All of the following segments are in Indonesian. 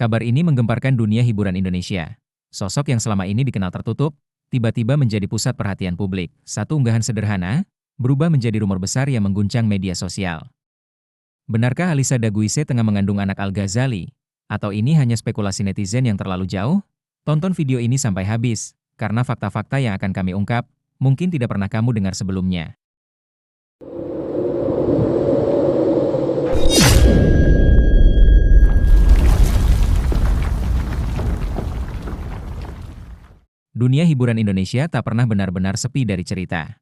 Kabar ini menggemparkan dunia hiburan Indonesia. Sosok yang selama ini dikenal tertutup, tiba-tiba menjadi pusat perhatian publik. Satu unggahan sederhana, berubah menjadi rumor besar yang mengguncang media sosial. Benarkah Alyssa Daguise tengah mengandung anak Al-Ghazali? Atau ini hanya spekulasi netizen yang terlalu jauh? Tonton video ini sampai habis, karena fakta-fakta yang akan kami ungkap, mungkin tidak pernah kamu dengar sebelumnya. Dunia hiburan Indonesia tak pernah benar-benar sepi dari cerita.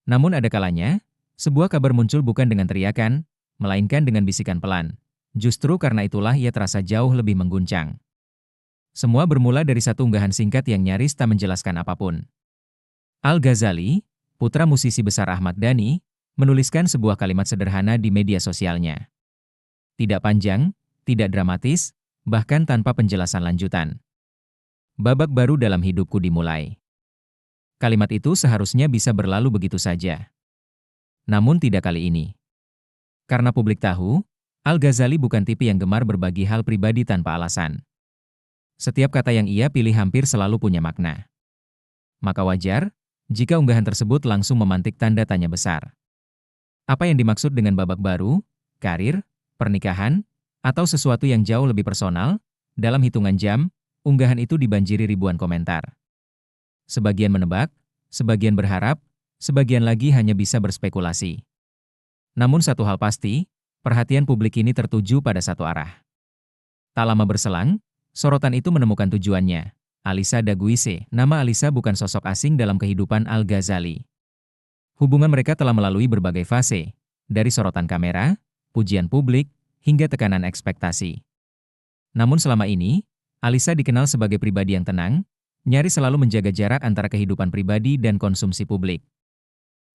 Namun ada kalanya, sebuah kabar muncul bukan dengan teriakan, melainkan dengan bisikan pelan. Justru karena itulah ia terasa jauh lebih mengguncang. Semua bermula dari satu unggahan singkat yang nyaris tak menjelaskan apapun. Al-Ghazali, putra musisi besar Ahmad Dhani, menuliskan sebuah kalimat sederhana di media sosialnya. Tidak panjang, tidak dramatis, bahkan tanpa penjelasan lanjutan. Babak baru dalam hidupku dimulai. Kalimat itu seharusnya bisa berlalu begitu saja. Namun tidak kali ini. Karena publik tahu, Al-Ghazali bukan tipe yang gemar berbagi hal pribadi tanpa alasan. Setiap kata yang ia pilih hampir selalu punya makna. Maka wajar, jika unggahan tersebut langsung memantik tanda tanya besar. Apa yang dimaksud dengan babak baru, karir, pernikahan, atau sesuatu yang jauh lebih personal? Dalam hitungan jam, unggahan itu dibanjiri ribuan komentar. Sebagian menebak, sebagian berharap, sebagian lagi hanya bisa berspekulasi. Namun satu hal pasti, perhatian publik ini tertuju pada satu arah. Tak lama berselang, sorotan itu menemukan tujuannya. Alyssa Daguise. Nama Alyssa bukan sosok asing dalam kehidupan Al-Ghazali. Hubungan mereka telah melalui berbagai fase, dari sorotan kamera, pujian publik, hingga tekanan ekspektasi. Namun selama ini, Alyssa dikenal sebagai pribadi yang tenang, nyaris selalu menjaga jarak antara kehidupan pribadi dan konsumsi publik.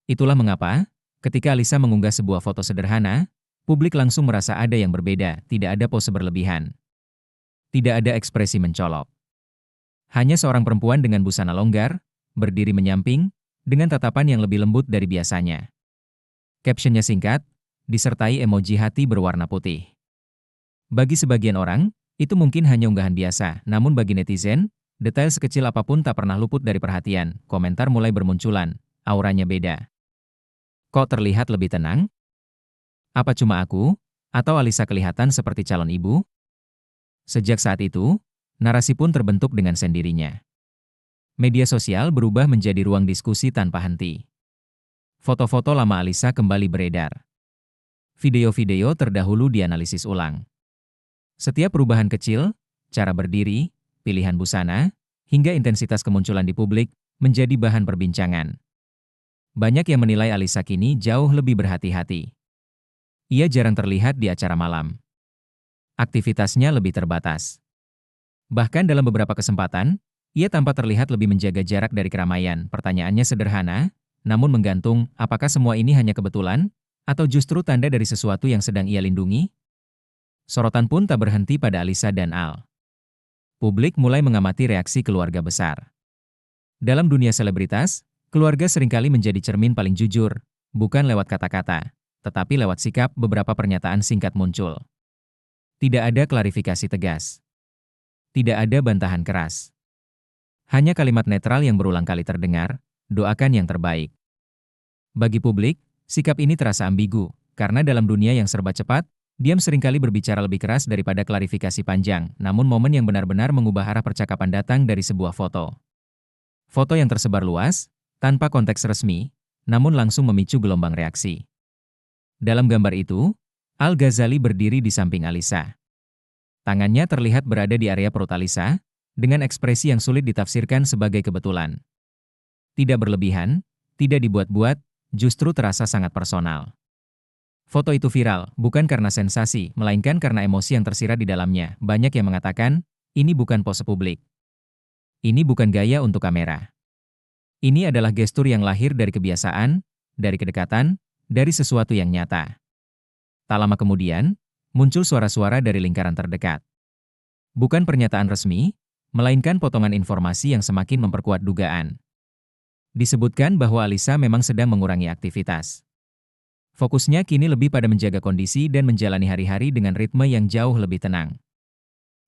Itulah mengapa, ketika Alyssa mengunggah sebuah foto sederhana, publik langsung merasa ada yang berbeda, tidak ada pose berlebihan. Tidak ada ekspresi mencolok. Hanya seorang perempuan dengan busana longgar, berdiri menyamping, dengan tatapan yang lebih lembut dari biasanya. Captionnya singkat, disertai emoji hati berwarna putih. Bagi sebagian orang, itu mungkin hanya unggahan biasa, namun bagi netizen, detail sekecil apapun tak pernah luput dari perhatian. Komentar mulai bermunculan, auranya beda. Kok terlihat lebih tenang? Apa cuma aku? Atau Alyssa kelihatan seperti calon ibu? Sejak saat itu, narasi pun terbentuk dengan sendirinya. Media sosial berubah menjadi ruang diskusi tanpa henti. Foto-foto lama Alyssa kembali beredar. Video-video terdahulu dianalisis ulang. Setiap perubahan kecil, cara berdiri, pilihan busana, hingga intensitas kemunculan di publik, menjadi bahan perbincangan. Banyak yang menilai Alyssa kini jauh lebih berhati-hati. Ia jarang terlihat di acara malam. Aktivitasnya lebih terbatas. Bahkan dalam beberapa kesempatan, ia tampak terlihat lebih menjaga jarak dari keramaian. Pertanyaannya sederhana, namun menggantung, apakah semua ini hanya kebetulan, atau justru tanda dari sesuatu yang sedang ia lindungi? Sorotan pun tak berhenti pada Alyssa dan Al. Publik mulai mengamati reaksi keluarga besar. Dalam dunia selebritas, keluarga seringkali menjadi cermin paling jujur, bukan lewat kata-kata, tetapi lewat sikap. Beberapa pernyataan singkat muncul. Tidak ada klarifikasi tegas. Tidak ada bantahan keras. Hanya kalimat netral yang berulang kali terdengar, doakan yang terbaik. Bagi publik, sikap ini terasa ambigu, karena dalam dunia yang serba cepat, diam seringkali berbicara lebih keras daripada klarifikasi panjang, namun momen yang benar-benar mengubah arah percakapan datang dari sebuah foto. Foto yang tersebar luas, tanpa konteks resmi, namun langsung memicu gelombang reaksi. Dalam gambar itu, Al-Ghazali berdiri di samping Alyssa. Tangannya terlihat berada di area perut Alyssa, dengan ekspresi yang sulit ditafsirkan sebagai kebetulan. Tidak berlebihan, tidak dibuat-buat, justru terasa sangat personal. Foto itu viral, bukan karena sensasi, melainkan karena emosi yang tersirat di dalamnya. Banyak yang mengatakan, ini bukan pose publik. Ini bukan gaya untuk kamera. Ini adalah gestur yang lahir dari kebiasaan, dari kedekatan, dari sesuatu yang nyata. Tak lama kemudian, muncul suara-suara dari lingkaran terdekat. Bukan pernyataan resmi, melainkan potongan informasi yang semakin memperkuat dugaan. Disebutkan bahwa Alyssa memang sedang mengurangi aktivitas. Fokusnya kini lebih pada menjaga kondisi dan menjalani hari-hari dengan ritme yang jauh lebih tenang.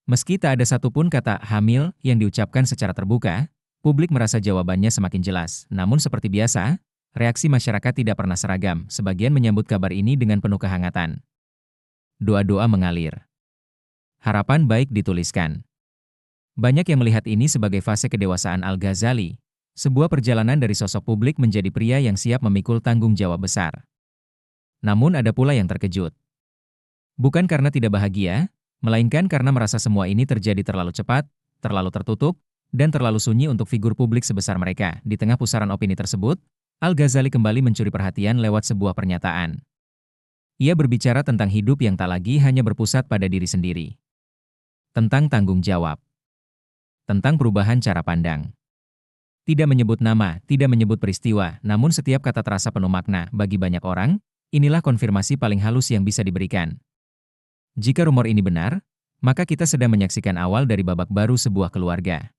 Meski tak ada satupun kata hamil yang diucapkan secara terbuka, publik merasa jawabannya semakin jelas. Namun seperti biasa, reaksi masyarakat tidak pernah seragam. Sebagian menyambut kabar ini dengan penuh kehangatan. Doa-doa mengalir. Harapan baik dituliskan. Banyak yang melihat ini sebagai fase kedewasaan Al-Ghazali, sebuah perjalanan dari sosok publik menjadi pria yang siap memikul tanggung jawab besar. Namun ada pula yang terkejut. Bukan karena tidak bahagia, melainkan karena merasa semua ini terjadi terlalu cepat, terlalu tertutup, dan terlalu sunyi untuk figur publik sebesar mereka. Di tengah pusaran opini tersebut, Al-Ghazali kembali mencuri perhatian lewat sebuah pernyataan. Ia berbicara tentang hidup yang tak lagi hanya berpusat pada diri sendiri. Tentang tanggung jawab. Tentang perubahan cara pandang. Tidak menyebut nama, tidak menyebut peristiwa, namun setiap kata terasa penuh makna. Bagi banyak orang, inilah konfirmasi paling halus yang bisa diberikan. Jika rumor ini benar, maka kita sedang menyaksikan awal dari babak baru sebuah keluarga.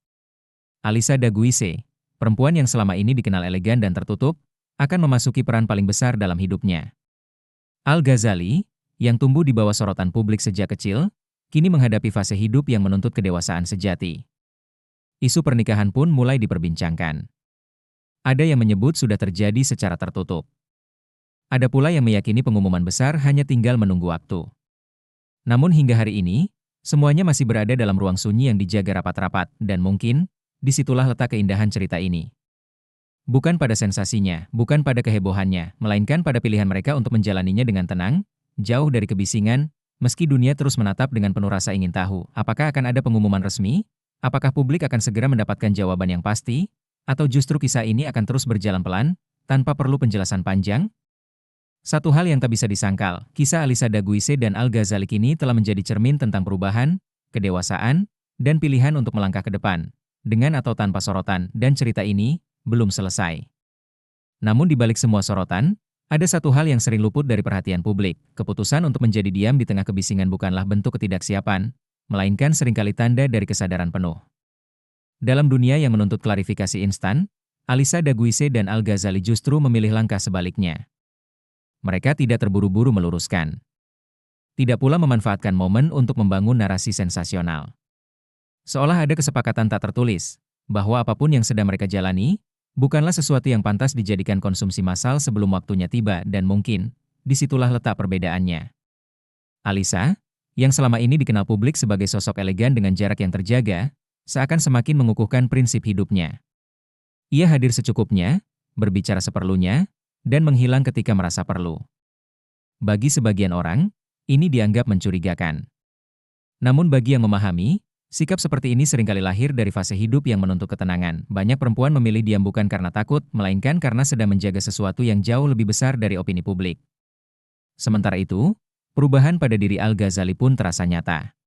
Alisa Daguise, perempuan yang selama ini dikenal elegan dan tertutup, akan memasuki peran paling besar dalam hidupnya. Al-Ghazali, yang tumbuh di bawah sorotan publik sejak kecil, kini menghadapi fase hidup yang menuntut kedewasaan sejati. Isu pernikahan pun mulai diperbincangkan. Ada yang menyebut sudah terjadi secara tertutup. Ada pula yang meyakini pengumuman besar hanya tinggal menunggu waktu. Namun hingga hari ini, semuanya masih berada dalam ruang sunyi yang dijaga rapat-rapat, dan mungkin, disitulah letak keindahan cerita ini. Bukan pada sensasinya, bukan pada kehebohannya, melainkan pada pilihan mereka untuk menjalaninya dengan tenang, jauh dari kebisingan, meski dunia terus menatap dengan penuh rasa ingin tahu, apakah akan ada pengumuman resmi? Apakah publik akan segera mendapatkan jawaban yang pasti? Atau justru kisah ini akan terus berjalan pelan, tanpa perlu penjelasan panjang? Satu hal yang tak bisa disangkal, kisah Alisa Daguise dan Al-Ghazali kini telah menjadi cermin tentang perubahan, kedewasaan, dan pilihan untuk melangkah ke depan, dengan atau tanpa sorotan, dan cerita ini belum selesai. Namun di balik semua sorotan, ada satu hal yang sering luput dari perhatian publik. Keputusan untuk menjadi diam di tengah kebisingan bukanlah bentuk ketidaksiapan, melainkan seringkali tanda dari kesadaran penuh. Dalam dunia yang menuntut klarifikasi instan, Alisa Daguise dan Al-Ghazali justru memilih langkah sebaliknya. Mereka tidak terburu-buru meluruskan. Tidak pula memanfaatkan momen untuk membangun narasi sensasional. Seolah ada kesepakatan tak tertulis, bahwa apapun yang sedang mereka jalani, bukanlah sesuatu yang pantas dijadikan konsumsi massal sebelum waktunya tiba, dan mungkin, disitulah letak perbedaannya. Alisa, yang selama ini dikenal publik sebagai sosok elegan dengan jarak yang terjaga, seakan semakin mengukuhkan prinsip hidupnya. Ia hadir secukupnya, berbicara seperlunya, dan menghilang ketika merasa perlu. Bagi sebagian orang, ini dianggap mencurigakan. Namun bagi yang memahami, sikap seperti ini seringkali lahir dari fase hidup yang menuntut ketenangan. Banyak perempuan memilih diam bukan karena takut, melainkan karena sedang menjaga sesuatu yang jauh lebih besar dari opini publik. Sementara itu, perubahan pada diri Al-Ghazali pun terasa nyata.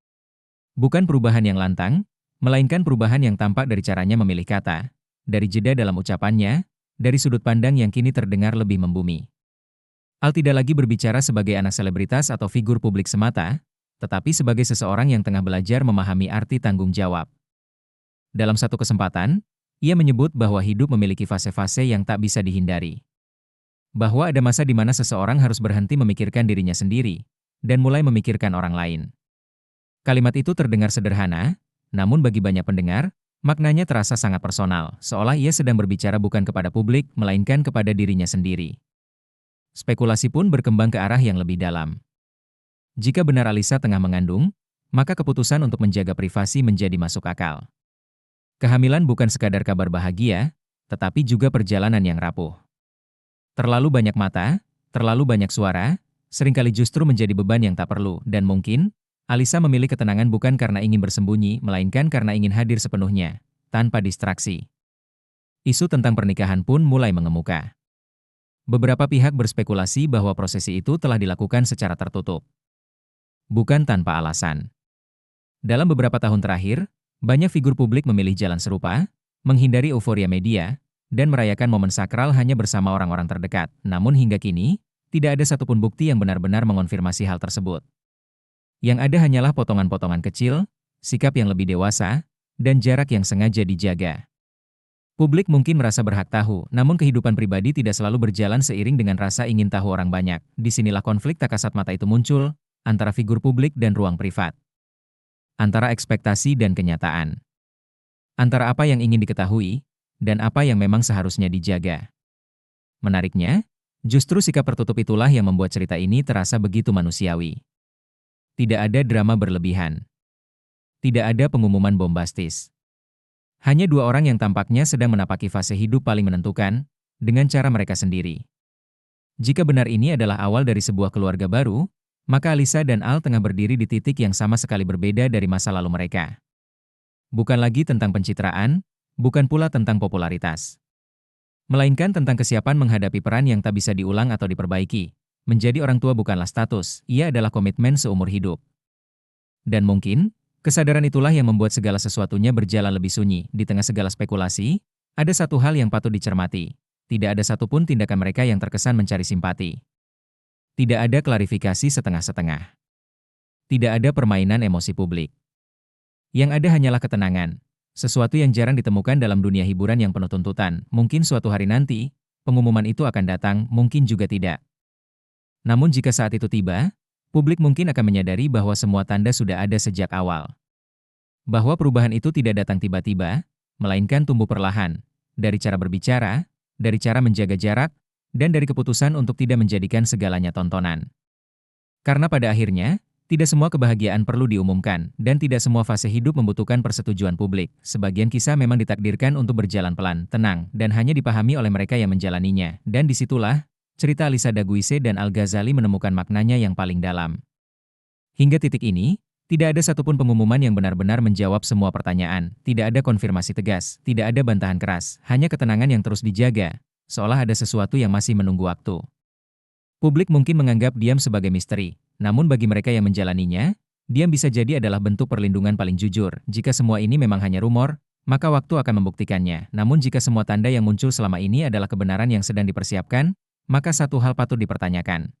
Bukan perubahan yang lantang, melainkan perubahan yang tampak dari caranya memilih kata, dari jeda dalam ucapannya, dari sudut pandang yang kini terdengar lebih membumi. Al tidak lagi berbicara sebagai anak selebritas atau figur publik semata, tetapi sebagai seseorang yang tengah belajar memahami arti tanggung jawab. Dalam satu kesempatan, ia menyebut bahwa hidup memiliki fase-fase yang tak bisa dihindari. Bahwa ada masa di mana seseorang harus berhenti memikirkan dirinya sendiri, dan mulai memikirkan orang lain. Kalimat itu terdengar sederhana, namun bagi banyak pendengar, maknanya terasa sangat personal, seolah ia sedang berbicara bukan kepada publik, melainkan kepada dirinya sendiri. Spekulasi pun berkembang ke arah yang lebih dalam. Jika benar Alisa tengah mengandung, maka keputusan untuk menjaga privasi menjadi masuk akal. Kehamilan bukan sekadar kabar bahagia, tetapi juga perjalanan yang rapuh. Terlalu banyak mata, terlalu banyak suara, seringkali justru menjadi beban yang tak perlu, dan mungkin, Alisa memilih ketenangan bukan karena ingin bersembunyi, melainkan karena ingin hadir sepenuhnya, tanpa distraksi. Isu tentang pernikahan pun mulai mengemuka. Beberapa pihak berspekulasi bahwa prosesi itu telah dilakukan secara tertutup. Bukan tanpa alasan. Dalam beberapa tahun terakhir, banyak figur publik memilih jalan serupa, menghindari euforia media, dan merayakan momen sakral hanya bersama orang-orang terdekat. Namun hingga kini, tidak ada satupun bukti yang benar-benar mengonfirmasi hal tersebut. Yang ada hanyalah potongan-potongan kecil, sikap yang lebih dewasa, dan jarak yang sengaja dijaga. Publik mungkin merasa berhak tahu, namun kehidupan pribadi tidak selalu berjalan seiring dengan rasa ingin tahu orang banyak. Disinilah konflik tak kasat mata itu muncul, antara figur publik dan ruang privat. antara ekspektasi dan kenyataan, antara apa yang ingin diketahui dan apa yang memang seharusnya dijaga. Menariknya, justru sikap tertutup itulah yang membuat cerita ini terasa begitu manusiawi. Tidak ada drama berlebihan. Tidak ada pengumuman bombastis. Hanya dua orang yang tampaknya sedang menapaki fase hidup paling menentukan, dengan cara mereka sendiri. Jika benar ini adalah awal dari sebuah keluarga baru, maka Alisa dan Al tengah berdiri di titik yang sama sekali berbeda dari masa lalu mereka. Bukan lagi tentang pencitraan, bukan pula tentang popularitas. Melainkan tentang kesiapan menghadapi peran yang tak bisa diulang atau diperbaiki. Menjadi orang tua bukanlah status, ia adalah komitmen seumur hidup. Dan mungkin, kesadaran itulah yang membuat segala sesuatunya berjalan lebih sunyi. Di tengah segala spekulasi, ada satu hal yang patut dicermati. Tidak ada satupun tindakan mereka yang terkesan mencari simpati. Tidak ada klarifikasi setengah-setengah. Tidak ada permainan emosi publik. Yang ada hanyalah ketenangan. Sesuatu yang jarang ditemukan dalam dunia hiburan yang penuh tuntutan. Mungkin suatu hari nanti, pengumuman itu akan datang, mungkin juga tidak. Namun jika saat itu tiba, publik mungkin akan menyadari bahwa semua tanda sudah ada sejak awal. Bahwa perubahan itu tidak datang tiba-tiba, melainkan tumbuh perlahan. Dari cara berbicara, dari cara menjaga jarak, dan dari keputusan untuk tidak menjadikan segalanya tontonan. Karena pada akhirnya, tidak semua kebahagiaan perlu diumumkan, dan tidak semua fase hidup membutuhkan persetujuan publik. Sebagian kisah memang ditakdirkan untuk berjalan pelan, tenang, dan hanya dipahami oleh mereka yang menjalaninya. Dan disitulah, cerita Alisa Daguise dan Al-Ghazali menemukan maknanya yang paling dalam. Hingga titik ini, tidak ada satupun pengumuman yang benar-benar menjawab semua pertanyaan. Tidak ada konfirmasi tegas, tidak ada bantahan keras, hanya ketenangan yang terus dijaga, seolah ada sesuatu yang masih menunggu waktu. Publik mungkin menganggap diam sebagai misteri, namun bagi mereka yang menjalaninya, diam bisa jadi adalah bentuk perlindungan paling jujur. Jika semua ini memang hanya rumor, maka waktu akan membuktikannya. Namun jika semua tanda yang muncul selama ini adalah kebenaran yang sedang dipersiapkan, maka satu hal patut dipertanyakan.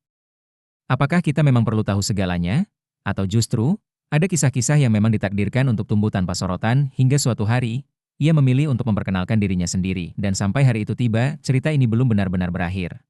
Apakah kita memang perlu tahu segalanya? Atau justru, ada kisah-kisah yang memang ditakdirkan untuk tumbuh tanpa sorotan hingga suatu hari, ia memilih untuk memperkenalkan dirinya sendiri. Dan sampai hari itu tiba, cerita ini belum benar-benar berakhir.